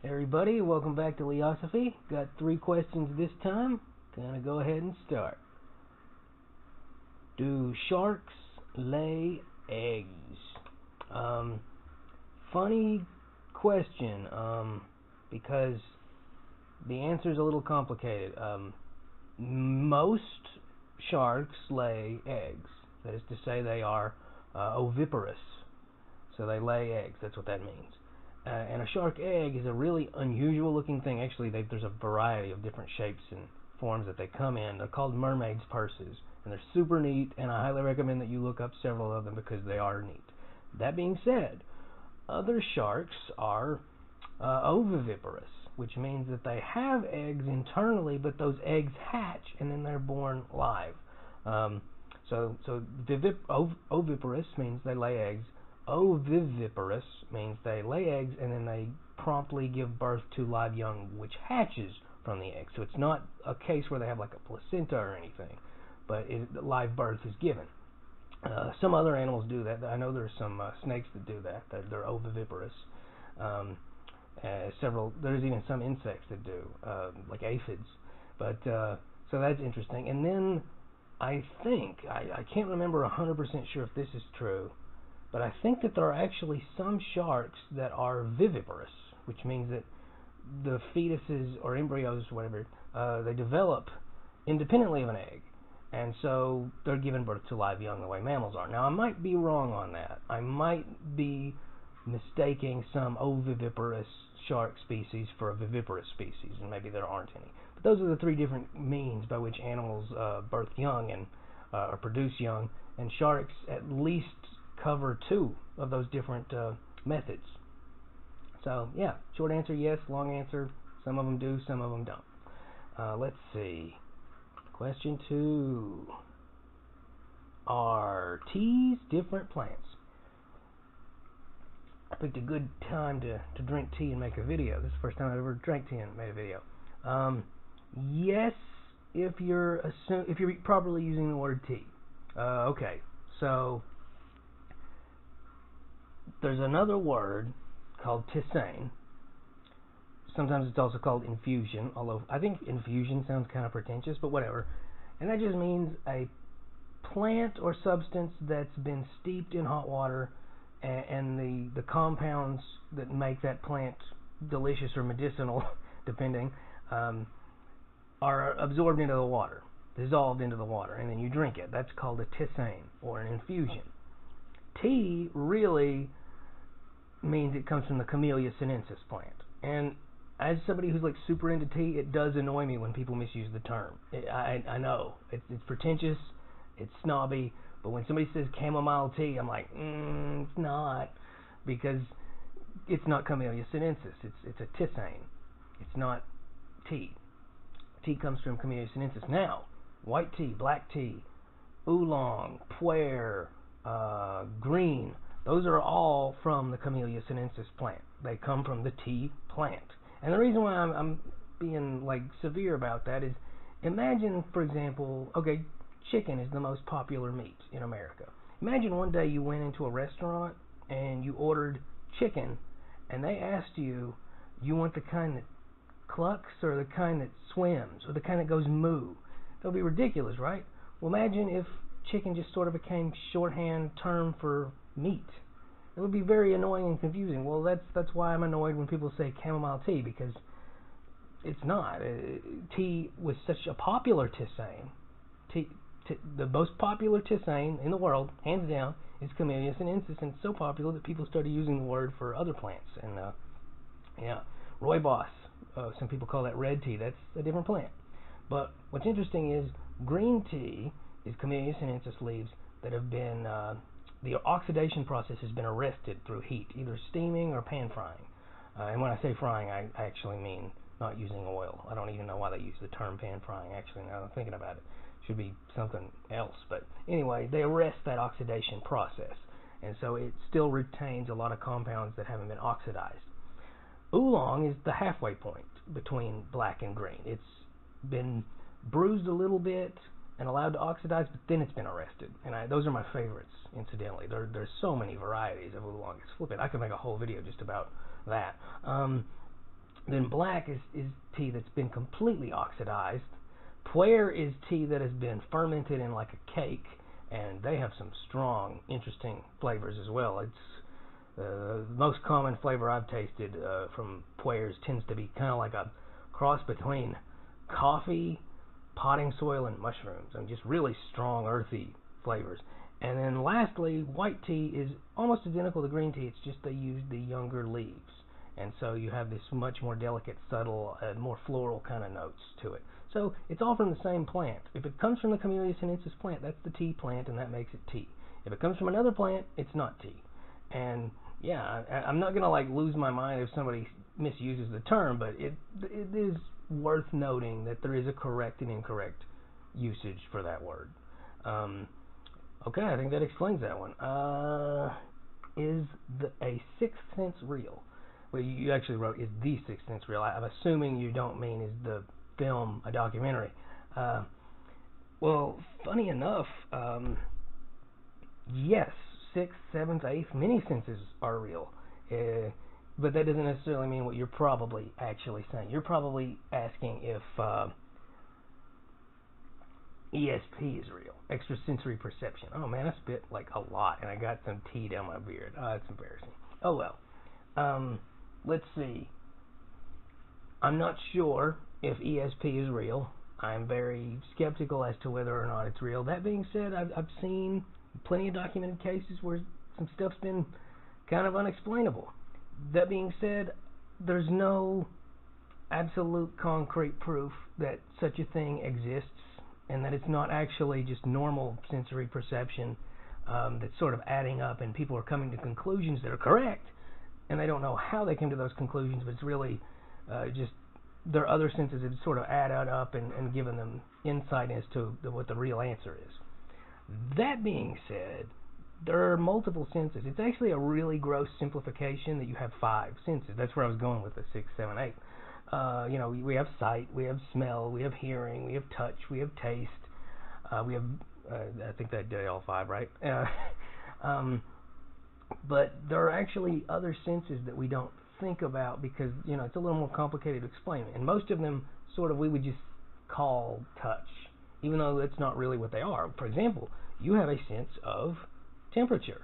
Everybody, welcome back to Leosophy. Got 3 questions this time. Gonna go ahead and start. Do sharks lay eggs? Funny question, because the answer is a little complicated. Most sharks lay eggs. That is to say, they are oviparous. So they lay eggs. That's what that means. And a shark egg is a really unusual looking thing. Actually, there's a variety of different shapes and forms that they come in. They're called mermaid's purses, and they're super neat, and I highly recommend that you look up several of them because they are neat. That being said, other sharks are oviviparous, which means that they have eggs internally, but those eggs hatch, and then they're born live. So oviparous means they lay eggs. Oviviparous means they lay eggs and then they promptly give birth to live young, which hatches from the egg. So it's not a case where they have like a placenta or anything, but live birth is given. Some other animals do that. I know there's some snakes that do that. They're oviviparous. There's even some insects that do, like aphids. But so that's interesting. And then I think, I can't remember 100% sure if this is true, but I think that there are actually some sharks that are viviparous, which means that the fetuses or embryos, whatever, they develop independently of an egg. And so they're giving birth to live young the way mammals are. Now, I might be wrong on that. I might be mistaking some oviviparous shark species for a viviparous species, and maybe there aren't any. But those are the 3 different means by which animals birth young and or produce young, and sharks at least cover 2 of those different methods. So yeah, short answer yes, long answer some of them do, some of them don't. Let's see. Question 2. Are teas different plants? I picked a good time to drink tea and make a video. This is the first time I've ever drank tea and made a video. Yes, if you're properly using the word tea. Okay, so there's another word called tisane. Sometimes it's also called infusion, although I think infusion sounds kind of pretentious, but whatever. And that just means a plant or substance that's been steeped in hot water, and the compounds that make that plant delicious or medicinal, depending, are absorbed into the water, dissolved into the water, and then you drink it. That's called a tisane or an infusion. Tea really means it comes from the Camellia sinensis plant. And as somebody who's like super into tea, it does annoy me when people misuse the term. I know it's pretentious, it's snobby, but when somebody says chamomile tea, I'm like, it's not, because it's not Camellia sinensis. It's a tisane. It's not tea. Tea comes from Camellia sinensis. Now, white tea, black tea, oolong, pu'er, green, those are all from the Camellia sinensis plant. They come from the tea plant. And the reason why I'm being like severe about that is, imagine, for example, okay, chicken is the most popular meat in America. Imagine one day you went into a restaurant and you ordered chicken, and they asked you, you want the kind that clucks or the kind that swims or the kind that goes moo? That would be ridiculous, right? Well, imagine if chicken just sort of became shorthand term for meat. It would be very annoying and confusing. Well, that's why I'm annoyed when people say chamomile tea, because it's not. Tea was such a popular tisane. The most popular tisane in the world, hands down, is Camellia sinensis, and it's so popular that people started using the word for other plants. And yeah, rooibos, some people call that red tea. That's a different plant. But what's interesting is green tea is Camellia sinensis leaves that have been, the oxidation process has been arrested through heat, either steaming or pan frying. And when I say frying, I actually mean not using oil. I don't even know why they use the term pan frying, actually, now I'm thinking about it. It should be something else. But anyway, they arrest that oxidation process. And so it still retains a lot of compounds that haven't been oxidized. Oolong is the halfway point between black and green. It's been bruised a little bit and allowed to oxidize, but then it's been arrested. And those are my favorites, incidentally. There's so many varieties of oolong. It's flippant. I could make a whole video just about that. Then black is tea that's been completely oxidized. Puer is tea that has been fermented in like a cake, and they have some strong, interesting flavors as well. It's the most common flavor I've tasted from Puers tends to be kind of like a cross between coffee, potting soil, and mushrooms. I mean, just really strong, earthy flavors. And then lastly, white tea is almost identical to green tea. It's just they use the younger leaves. And so you have this much more delicate, subtle, more floral kind of notes to it. So it's all from the same plant. If it comes from the Camellia sinensis plant, that's the tea plant, and that makes it tea. If it comes from another plant, it's not tea. And yeah, I'm not gonna like lose my mind if somebody misuses the term, but it is worth noting that there is a correct and incorrect usage for that word. Okay, I think that explains that one. Is a sixth sense real? Well, you actually wrote, is the Sixth Sense real? I'm assuming you don't mean is the film a documentary. Well, funny enough, yes, sixth, seventh, eighth, many senses are real. But that doesn't necessarily mean what you're probably actually saying. You're probably asking if ESP is real, extrasensory perception. Oh man, I spit like a lot, and I got some tea down my beard. Oh, that's embarrassing. Oh well. Let's see. I'm not sure if ESP is real. I'm very skeptical as to whether or not it's real. That being said, I've seen plenty of documented cases where some stuff's been kind of unexplainable. That being said, there's no absolute concrete proof that such a thing exists and that it's not actually just normal sensory perception that's sort of adding up and people are coming to conclusions that are correct, and they don't know how they came to those conclusions, but it's really just their other senses have sort of added up and given them insight as to what the real answer is. That being said, there are multiple senses. It's actually a really gross simplification that you have 5 senses. That's where I was going with the 6, 7, 8. We have sight, we have smell, we have hearing, we have touch, we have taste, we have, I think that did all 5, right? But there are actually other senses that we don't think about because, it's a little more complicated to explain. And most of them sort of we would just call touch, even though that's not really what they are. For example, you have a sense of temperature.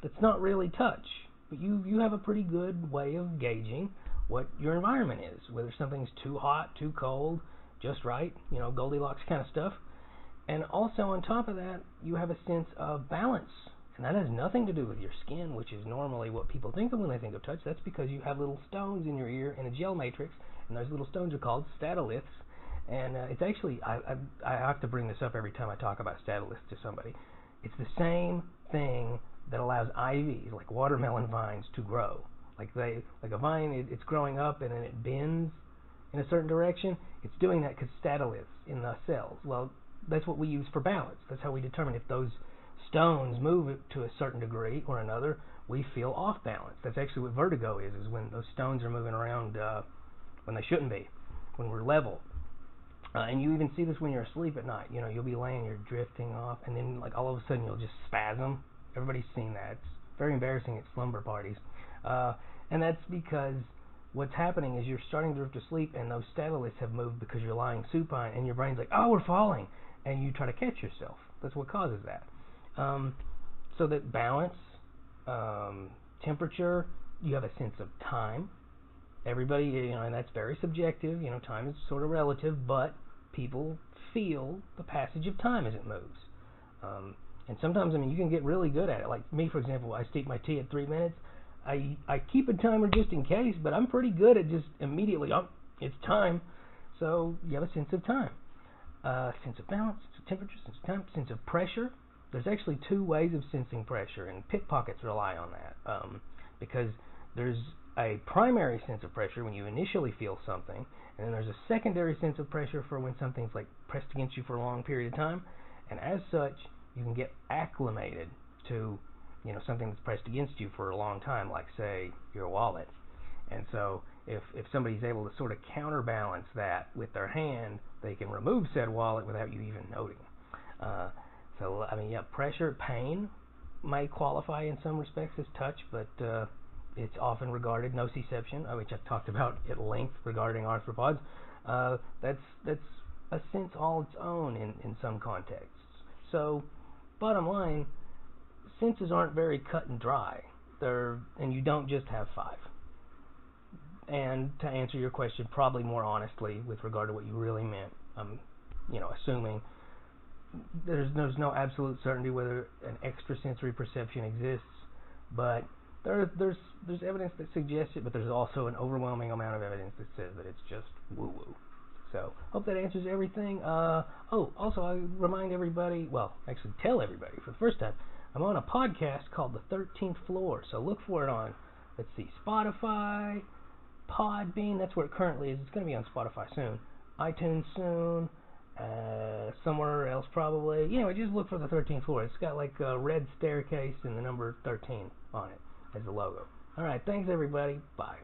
That's not really touch, but you have a pretty good way of gauging what your environment is, whether something's too hot, too cold, just right, Goldilocks kind of stuff. And also on top of that, you have a sense of balance. And that has nothing to do with your skin, which is normally what people think of when they think of touch. That's because you have little stones in your ear in a gel matrix, and those little stones are called statoliths. And it's actually, I have to bring this up every time I talk about statoliths to somebody. It's the same thing that allows ivies, like watermelon vines, to grow. Like a vine, it's growing up and then it bends in a certain direction. It's doing that because statoliths in the cells. Well, that's what we use for balance. That's how we determine if those stones move it to a certain degree or another, we feel off balance. That's actually what vertigo is when those stones are moving around when they shouldn't be, when we're level. And you even see this when you're asleep at night. You'll be laying, you're drifting off, and then like all of a sudden you'll just spasm. Everybody's seen that. It's very embarrassing at slumber parties. And that's because what's happening is you're starting to drift to sleep, and those statoliths have moved because you're lying supine, and your brain's like, oh, we're falling, and you try to catch yourself. That's what causes that. So that balance, temperature, you have a sense of time. Everybody, and that's very subjective. Time is sort of relative, but people feel the passage of time as it moves. And sometimes, you can get really good at it. Like me, for example, I steep my tea at 3 minutes. I keep a timer just in case, but I'm pretty good at just immediately, it's time. So you have a sense of time. Sense of balance, sense of temperature, sense of time, sense of pressure. There's actually 2 ways of sensing pressure, and pickpockets rely on that. Because there's a primary sense of pressure when you initially feel something, and then there's a secondary sense of pressure for when something's like pressed against you for a long period of time. And as such, you can get acclimated to something that's pressed against you for a long time, like say your wallet. And so if somebody's able to sort of counterbalance that with their hand, they can remove said wallet without you even noting. Pressure, pain might qualify in some respects as touch, but it's often regarded nociception, which I've talked about at length regarding arthropods. That's a sense all its own in some contexts. So, bottom line, senses aren't very cut and dry. And you don't just have 5. And to answer your question probably more honestly with regard to what you really meant, I'm assuming there's no absolute certainty whether an extrasensory perception exists, but there's evidence that suggests it, but there's also an overwhelming amount of evidence that says that it's just woo-woo. So, hope that answers everything. Also, I remind everybody, actually tell everybody for the first time, I'm on a podcast called The 13th Floor, so look for it on, let's see, Spotify, Podbean, that's where it currently is. It's going to be on Spotify soon, iTunes soon, somewhere else probably. Just look for The 13th Floor. It's got like a red staircase and the number 13 on it as the logo. Alright, thanks everybody. Bye.